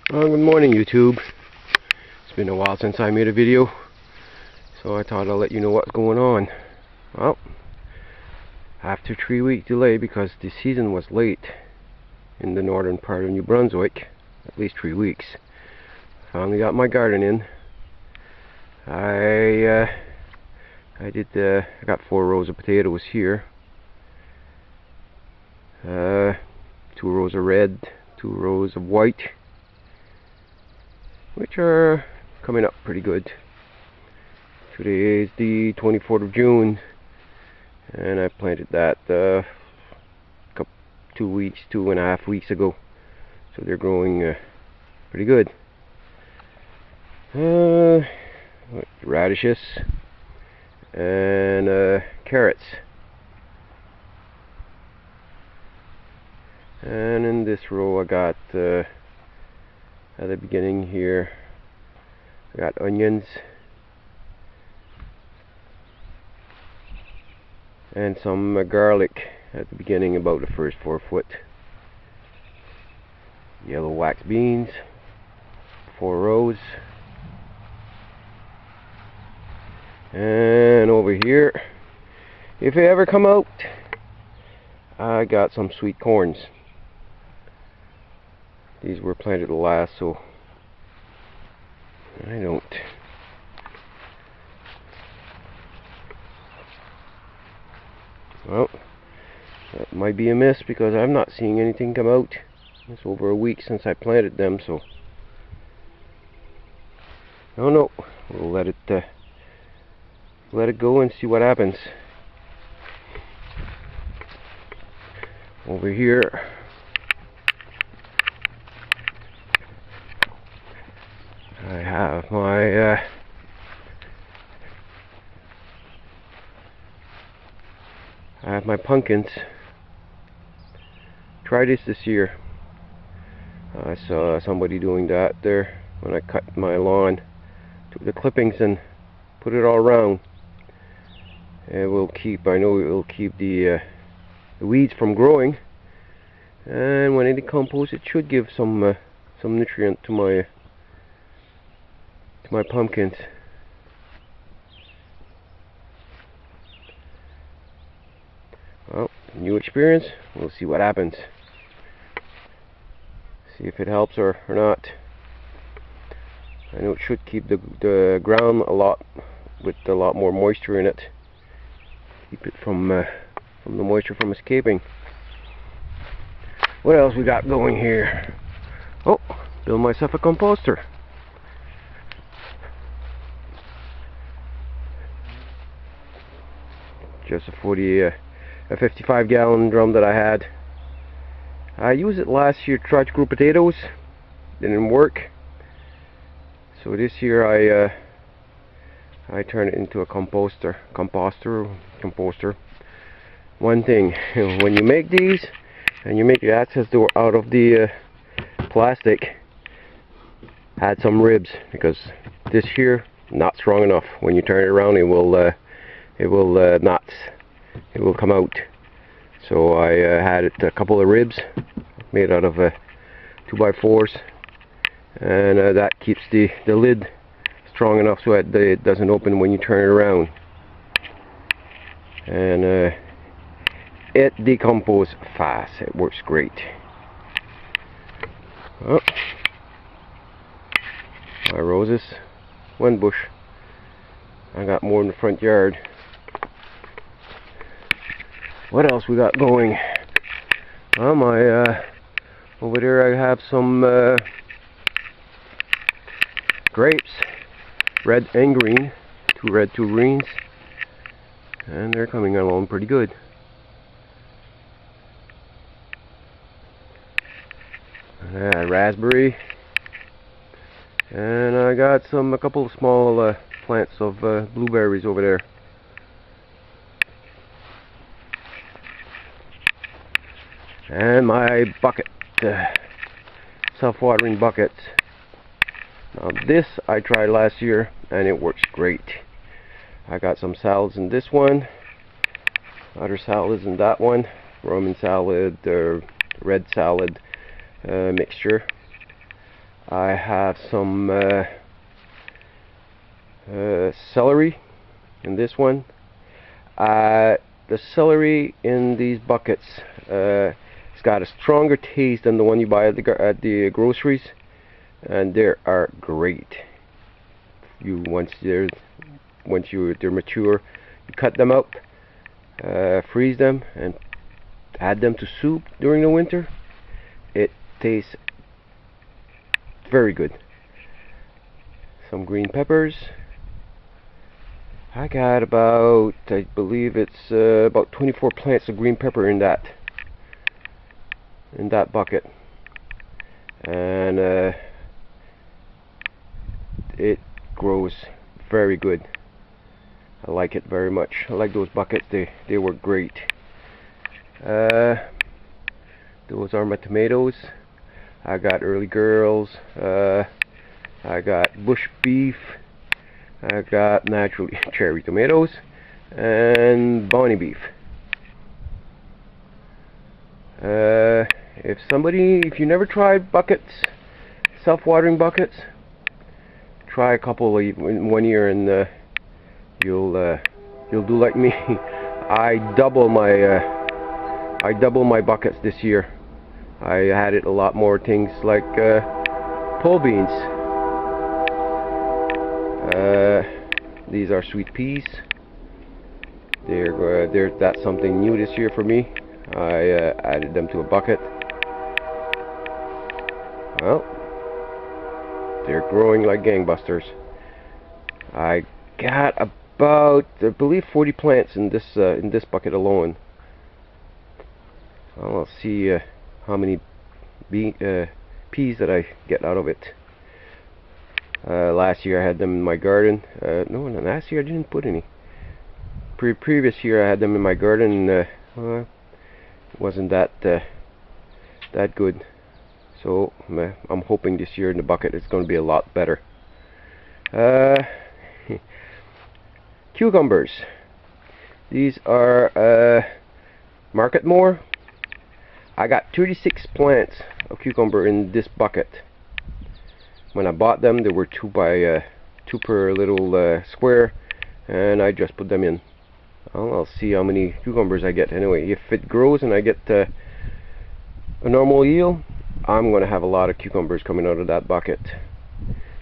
Well, good morning, YouTube. It's been a while since I made a video, so I thought I'll let you know what's going on. Well, after 3-week delay, because the season was late in the northern part of New Brunswick, at least 3 weeks, finally got my garden in. I got 4 rows of potatoes here. 2 rows of red, 2 rows of white, which are coming up pretty good. Today is the 24th of June, and I planted that 2.5 weeks ago, so they're growing pretty good. Radishes and carrots, and in this row I got at the beginning here I got onions and some garlic at the beginning, about the first 4 foot. Yellow wax beans, 4 rows. And over here, if they ever come out, I got some sweet corns. These were planted last, so I don't. Well, that might be a miss because I'm not seeing anything come out. It's over a week since I planted them, so I don't know. We'll let it go and see what happens. Over here, I have my pumpkins. Try this year. I saw somebody doing that there when I cut my lawn. Took the clippings and put it all around. It will keep, I know it will keep the weeds from growing, and when I decompose it should give some nutrient to my pumpkins. Well, new experience. We'll see what happens. See if it helps or not. I know it should keep the ground with a lot more moisture in it. Keep it from the moisture from escaping. What else we got going here? Oh, build myself a composter. Just a 55 gallon drum that I had. I used it last year to try to grow potatoes. Didn't work. So this year I turned it into a composter. One thing, when you make these and you make your access door out of the plastic, add some ribs, because this here not strong enough. When you turn it around, it will come out. So I had a couple of ribs made out of 2x4s, and that keeps the lid strong enough so that it doesn't open when you turn it around. And it decomposes fast. It works great. Oh, my roses, 1 bush. I got more in the front yard. What else we got going? Well, over there I have some grapes, red and green, 2 red, 2 greens, and they're coming along pretty good. Raspberry, and I got a couple of small plants of blueberries over there. And my bucket, self-watering buckets. Now this I tried last year and it works great. I got some salads in this one, other salads in that one, Roman salad, red salad mixture. I have some celery in this one. The celery in these buckets, it's got a stronger taste than the one you buy at the groceries, and they are great. Once they're mature, you cut them up, freeze them, and add them to soup during the winter. It tastes very good. Some green peppers. I got about, I believe it's about 24 plants of green pepper in that bucket, and it grows very good. I like it very much. I like those buckets. They work great. Those are my tomatoes. I got Early Girls. I got Bush Beef. I got naturally cherry tomatoes and Bonnie beef. If you never tried buckets, self-watering buckets, try a couple in 1 year, and you'll do like me. I double my buckets this year. I added a lot more things like pole beans. These are sweet peas. That's something new this year for me. I added them to a bucket. Well, they're growing like gangbusters. I got about, I believe, 40 plants in this bucket alone. Well, I'll see how many peas that I get out of it. Last year I had them in my garden. No, last year I didn't put any. Previous year I had them in my garden, and it wasn't that good. So I'm hoping this year in the bucket it's going to be a lot better. Cucumbers. These are Marketmore. I got 36 plants of cucumber in this bucket. When I bought them, there were 2 per little square, and I just put them in. Well, I'll see how many cucumbers I get. Anyway, if it grows and I get a normal yield, I'm going to have a lot of cucumbers coming out of that bucket.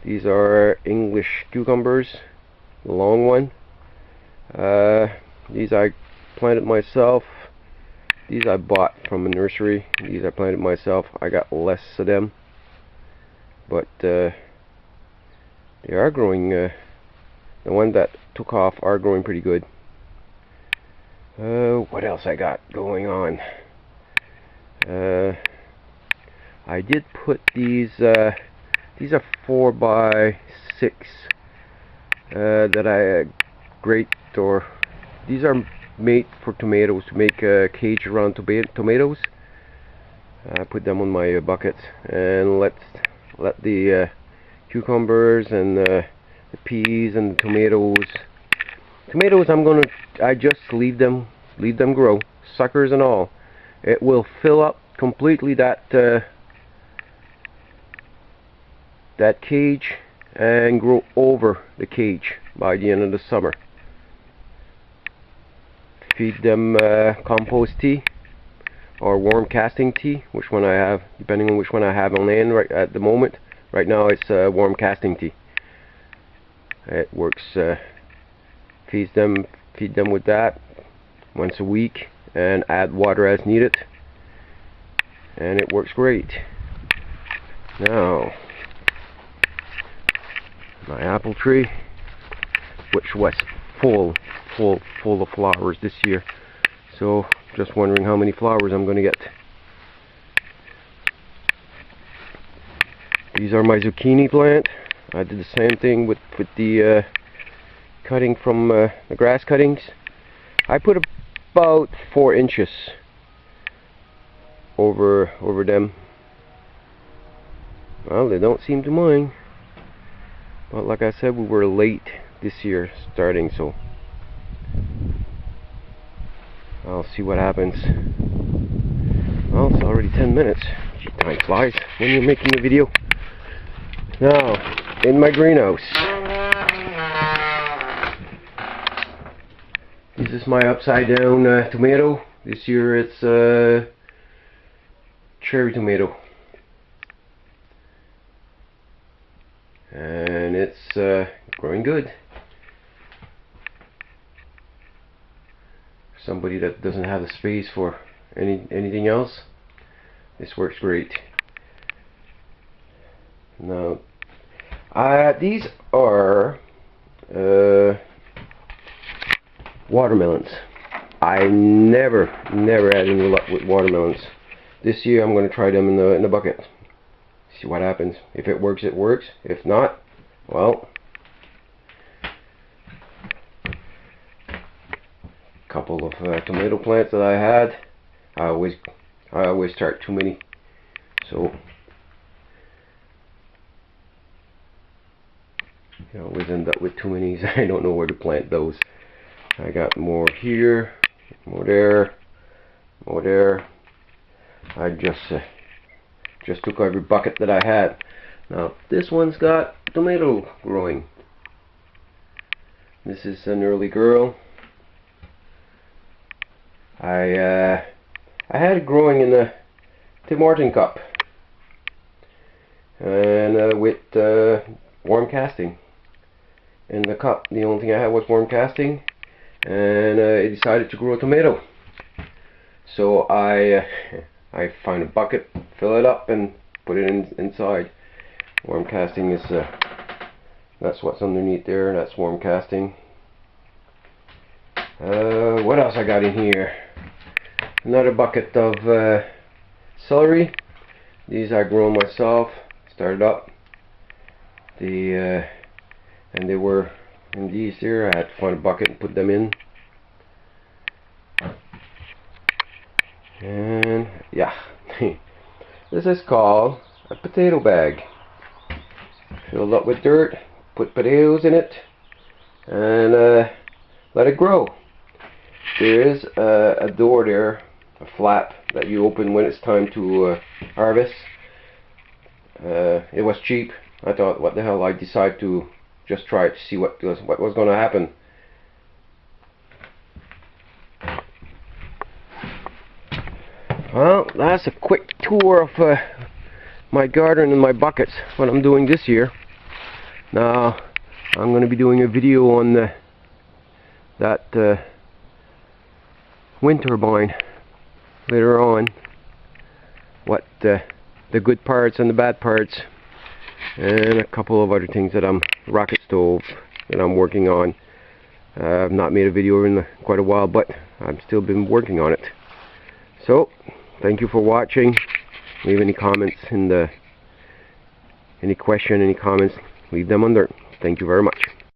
These are English cucumbers, the long one. These I planted myself. These I bought from a nursery. These I planted myself. I got less of them, but they are growing. The one that took off are growing pretty good. What else I got going on? I did put these are 4x6 that I grate, or these are made for tomatoes, to make a cage around tomatoes. I put them on my buckets, and let the cucumbers and the peas and the tomatoes. I just leave them grow, suckers and all. It will fill up completely that cage and grow over the cage by the end of the summer. Feed them compost tea or warm casting tea, which one I have, depending on which one I have on hand right at the moment. Right now it's warm casting tea. It works. Feed them with that once a week, and add water as needed, and it works great. Now, my apple tree, which was full of flowers this year, so just wondering how many flowers I'm going to get. These are my zucchini plant. I did the same thing with the cutting from the grass cuttings. I put about 4 inches over them. Well, they don't seem to mind, but like I said, we were late this year starting, so I'll see what happens. Well, it's already 10 minutes. Gee, time flies when you're making a video. Now, in my greenhouse, this is my upside down tomato. This year it's cherry tomato, and it's growing good. Somebody that doesn't have the space for anything else, this works great. Now, these are watermelons. I never had any luck with watermelons. This year I'm going to try them in the bucket. See what happens. If it works, it works. If not, well, couple of tomato plants that I had. I always start too many, so I always end up with too many. I don't know where to plant those. I got more here, more there, more there. I just took every bucket that I had. Now this one's got tomato growing. This is an early girl. I had it growing in the Tim Horton cup, and with warm casting in the cup. The only thing I had was warm casting, and it decided to grow a tomato. So I find a bucket, fill it up, and put it inside. Warm casting is that's what's underneath there. That's warm casting. What else I got in here? Another bucket of celery. These I grown myself. Started up. And they were in these here. I had to find a bucket and put them in. And yeah, this is called a potato bag. Filled up with dirt. Put potatoes in it, and let it grow. There is a door there, a flap that you open when it's time to harvest. It was cheap. I thought, what the hell, I decided to just try it to see what was going to happen. Well, that's a quick tour of my garden and my buckets, what I'm doing this year. Now, I'm going to be doing a video on that wind turbine later on, what the good parts and the bad parts, and a couple of other things that rocket stove that I'm working on. I've not made a video in quite a while, but I've still been working on it. So thank you for watching. Leave any comments any question, any comments, leave them under. Thank you very much.